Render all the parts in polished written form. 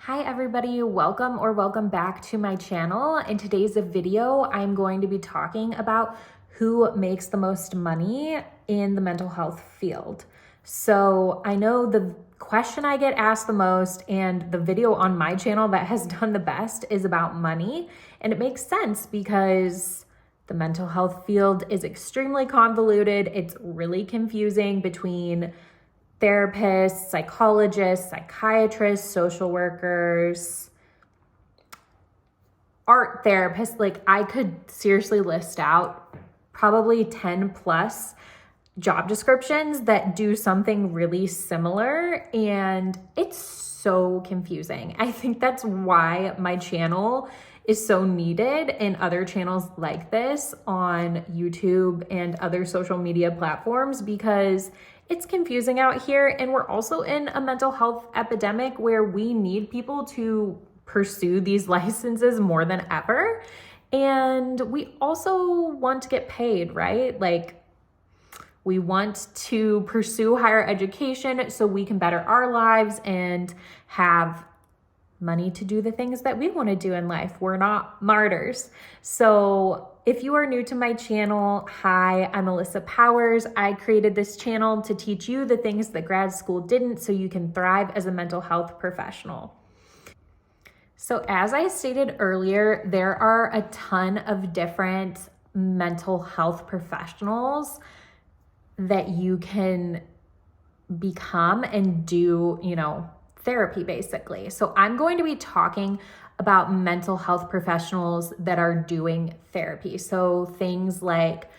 Hi everybody, welcome back to my channel. In today's video, I'm going to be talking about who makes the most money in the mental health field. So I know the question I get asked the most and the video on my channel that has done the best is about money. And it makes sense because the mental health field is extremely convoluted. It's really confusing between therapists, psychologists, psychiatrists, social workers, art therapists. Like, I could seriously list out probably 10 plus job descriptions that do something really similar, and it's so confusing. I think that's why my channel is so needed and other channels like this on YouTube and other social media platforms, because it's confusing out here. And we're also in a mental health epidemic where we need people to pursue these licenses more than ever. And we also want to get paid, right? Like, we want to pursue higher education so we can better our lives and have money to do the things that we want to do in life. We're not martyrs. So if you are new to my channel, hi, I'm Alyssa Powers. I created this channel to teach you the things that grad school didn't so you can thrive as a mental health professional. So as I stated earlier, there are a ton of different mental health professionals that you can become and do, therapy basically. So I'm going to be talking about mental health professionals that are doing therapy. So things like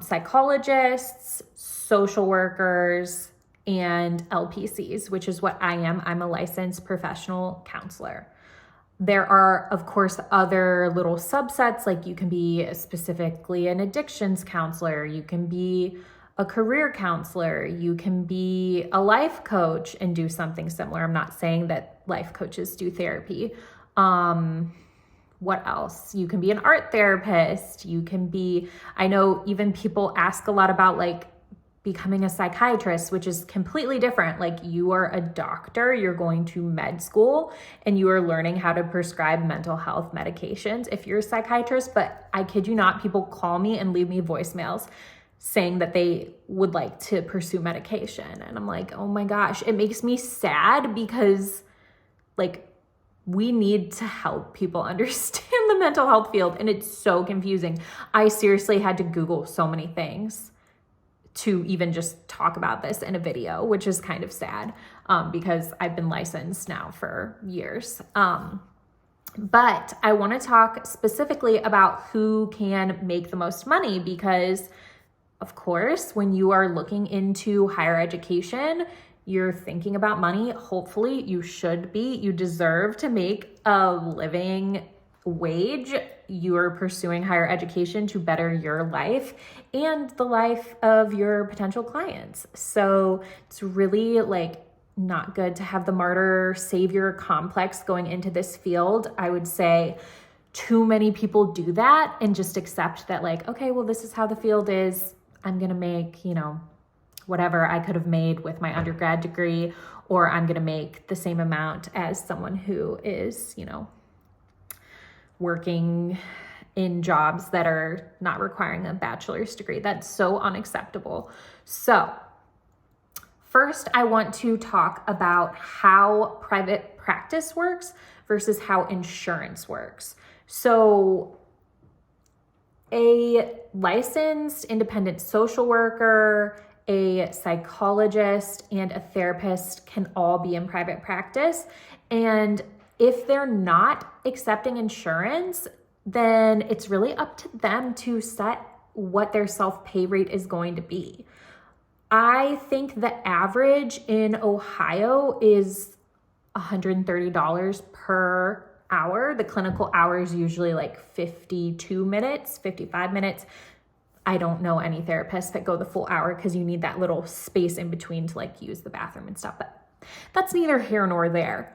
psychologists, social workers, and LPCs, which is what I am. I'm a licensed professional counselor. There are, of course, other little subsets, like you can be specifically an addictions counselor, you can be a career counselor, you can be a life coach and do something similar. I'm not saying that life coaches do therapy. What else? You can be an art therapist. You can be, I know even people ask a lot about like becoming a psychiatrist, which is completely different. Like, you are a doctor, you're going to med school and you are learning how to prescribe mental health medications if you're a psychiatrist. But I kid you not, people call me and leave me voicemails saying that they would like to pursue medication. And I'm like, oh my gosh, it makes me sad because like, we need to help people understand the mental health field, and it's so confusing. I seriously had to Google so many things to even just talk about this in a video, which is kind of sad because I've been licensed now for years. But I want to talk specifically about who can make the most money because, of course, when you are looking into higher education, you're thinking about money. Hopefully, you should be. You deserve to make a living wage. You are pursuing higher education to better your life and the life of your potential clients. So it's really like not good to have the martyr savior complex going into this field. I would say too many people do that and just accept that, like, okay, well, this is how the field is. I'm going to make, whatever I could have made with my undergrad degree, or I'm going to make the same amount as someone who is, working in jobs that are not requiring a bachelor's degree. That's so unacceptable. So first, I want to talk about how private practice works versus how insurance works. So a licensed independent social worker, a psychologist, and a therapist can all be in private practice. And if they're not accepting insurance, then it's really up to them to set what their self-pay rate is going to be. I think the average in Ohio is $130 per hour. The clinical hour is usually like 52 minutes, 55 minutes. I don't know any therapists that go the full hour because you need that little space in between to like use the bathroom and stuff. But that's neither here nor there.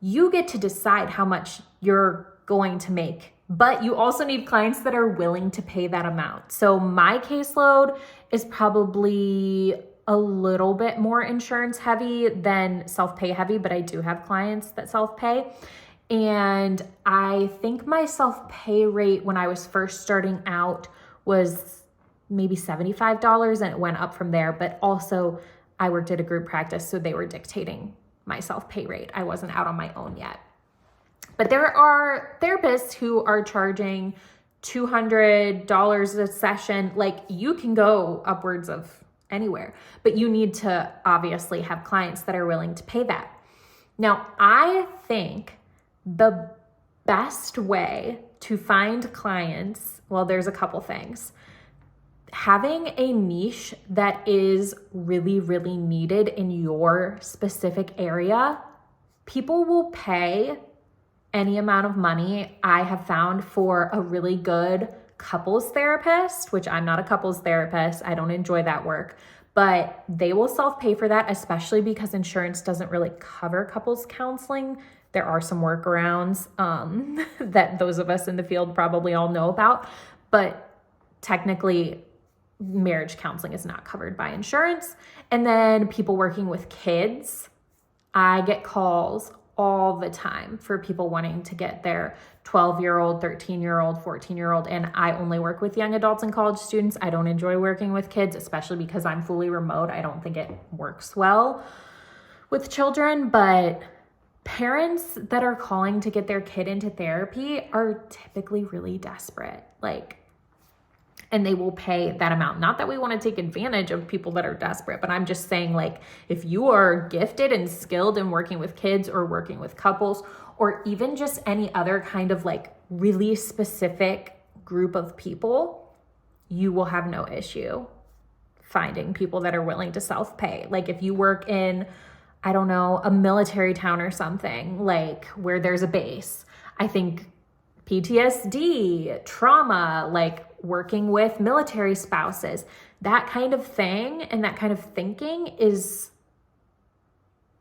You get to decide how much you're going to make, but you also need clients that are willing to pay that amount. So my caseload is probably a little bit more insurance heavy than self-pay heavy, but I do have clients that self-pay. And I think my self-pay rate when I was first starting out was maybe $75, and it went up from there. But also I worked at a group practice, so they were dictating my self-pay rate. I wasn't out on my own yet. But there are therapists who are charging $200 a session. Like, you can go upwards of anywhere, but you need to obviously have clients that are willing to pay that. Now, I think the best way to find clients, well, there's a couple things. Having a niche that is really, really needed in your specific area, people will pay any amount of money. I have found for a really good couples therapist, which I'm not a couples therapist. I don't enjoy that work, but they will self-pay for that, especially because insurance doesn't really cover couples counseling. There are some workarounds that those of us in the field probably all know about, but technically marriage counseling is not covered by insurance. And then people working with kids, I get calls all the time for people wanting to get their 12-year-old, 13-year-old, 14-year-old, and I only work with young adults and college students. I don't enjoy working with kids, especially because I'm fully remote. I don't think it works well with children, but parents that are calling to get their kid into therapy are typically really desperate. And they will pay that amount. Not that we want to take advantage of people that are desperate, but I'm just saying, if you are gifted and skilled in working with kids or working with couples, or even just any other kind of really specific group of people, you will have no issue finding people that are willing to self-pay. If you work in, I don't know, a military town or something, where there's a base, I think PTSD, trauma, working with military spouses, that kind of thing and that kind of thinking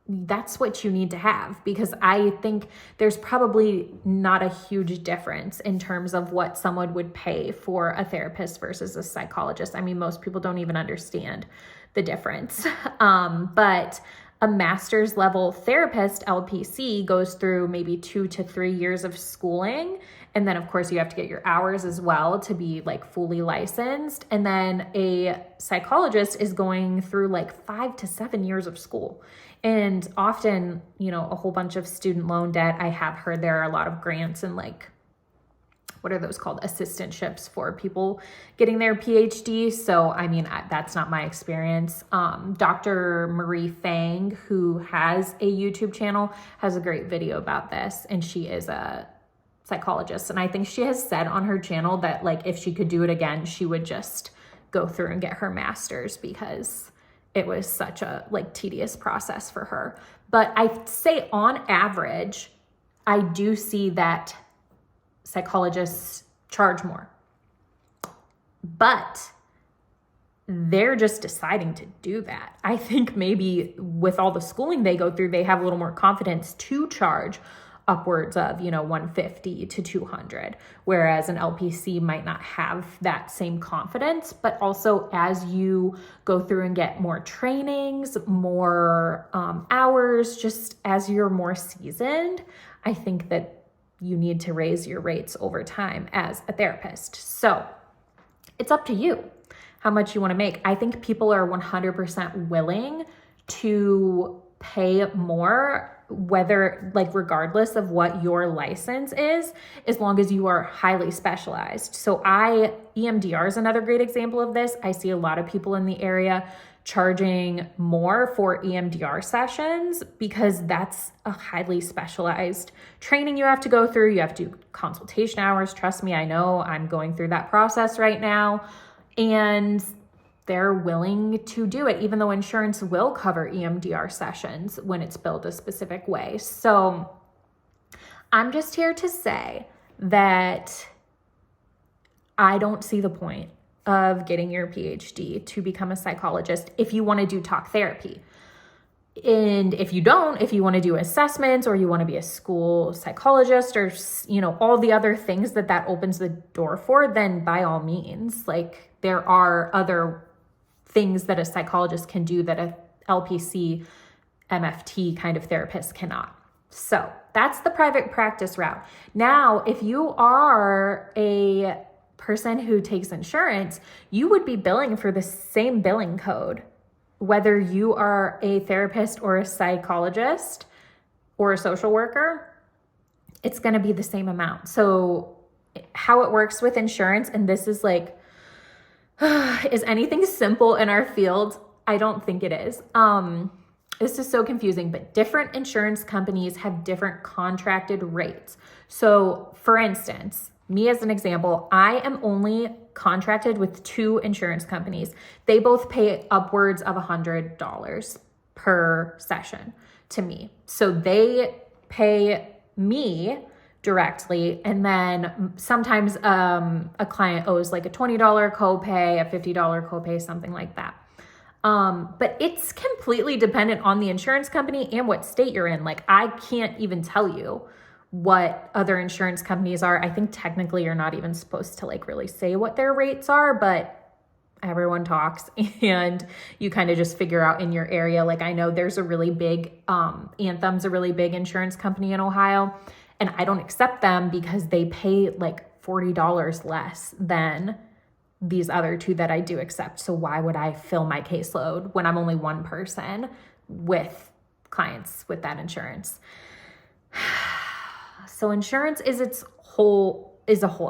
that's what you need to have, because I think there's probably not a huge difference in terms of what someone would pay for a therapist versus a psychologist. I mean, most people don't even understand the difference. But a master's level therapist, LPC, goes through maybe 2 to 3 years of schooling. And then of course you have to get your hours as well to be fully licensed. And then a psychologist is going through 5 to 7 years of school. And often, a whole bunch of student loan debt. I have heard there are a lot of grants and what are those called? Assistantships for people getting their PhD. So, I mean, that's not my experience. Dr. Marie Fang, who has a YouTube channel, has a great video about this. And she is a psychologist. And I think she has said on her channel that if she could do it again, she would just go through and get her master's, because it was such a tedious process for her. But I'd say on average, I do see that psychologists charge more, but they're just deciding to do that. I think maybe with all the schooling they go through, they have a little more confidence to charge upwards of, $150 to $200, whereas an LPC might not have that same confidence. But also, as you go through and get more trainings, more hours, just as you're more seasoned, I think that you need to raise your rates over time as a therapist. So it's up to you how much you want to make. I think people are 100% willing to pay more, whether regardless of what your license is, as long as you are highly specialized. So EMDR is another great example of this. I see a lot of people in the area charging more for EMDR sessions, because that's a highly specialized training you have to go through. You have to do consultation hours. Trust me, I know, I'm going through that process right now. And they're willing to do it, even though insurance will cover EMDR sessions when it's billed a specific way. So I'm just here to say that I don't see the point of getting your PhD to become a psychologist if you want to do talk therapy. And if you don't, if you want to do assessments, or you want to be a school psychologist, or, all the other things that opens the door for, then by all means, there are other things that a psychologist can do that a LPC, MFT kind of therapist cannot. So that's the private practice route. Now, if you are a person who takes insurance, you would be billing for the same billing code, whether you are a therapist or a psychologist or a social worker, it's going to be the same amount. So how it works with insurance, and this is like, is anything simple in our field? I don't think it is. This is so confusing, but different insurance companies have different contracted rates. So for instance, me as an example, I am only contracted with 2 insurance companies. They both pay upwards of $100 per session to me. So they pay me directly, and then sometimes a client owes like a $20 copay, a $50 copay, something like that. But it's completely dependent on the insurance company and what state you're in. Like, I can't even tell you what other insurance companies are. I think technically you're not even supposed to like really say what their rates are, but everyone talks and you kind of just figure out in your area. Like, I know there's a really big, Anthem's a really big insurance company in Ohio, and I don't accept them because they pay like $40 less than these other 2 that I do accept. So why would I fill my caseload when I'm only one person with clients with that insurance? So insurance is a whole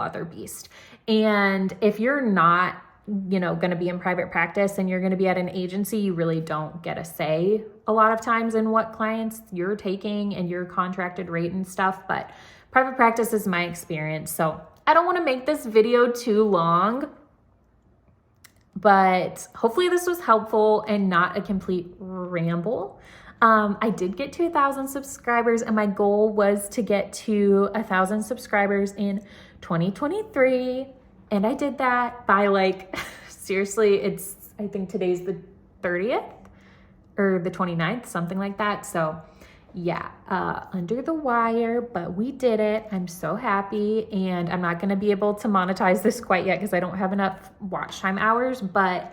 other beast. And if you're not, going to be in private practice and you're going to be at an agency, you really don't get a say a lot of times in what clients you're taking and your contracted rate and stuff. But private practice is my experience. So I don't want to make this video too long, but hopefully this was helpful and not a complete ramble. I did get to 1,000 subscribers, and my goal was to get to 1,000 subscribers in 2023. And I did that by like, seriously, I think today's the 30th or the 29th, something like that. So yeah, under the wire, but we did it. I'm so happy, and I'm not going to be able to monetize this quite yet because I don't have enough watch time hours, but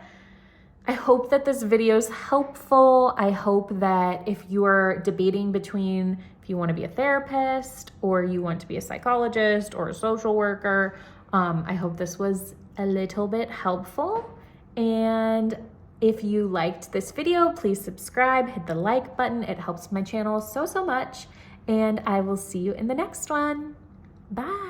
I hope that this video is helpful. I hope that if you are debating between if you want to be a therapist or you want to be a psychologist or a social worker, I hope this was a little bit helpful. And if you liked this video, please subscribe, hit the like button. It helps my channel so much. And I will see you in the next one. Bye.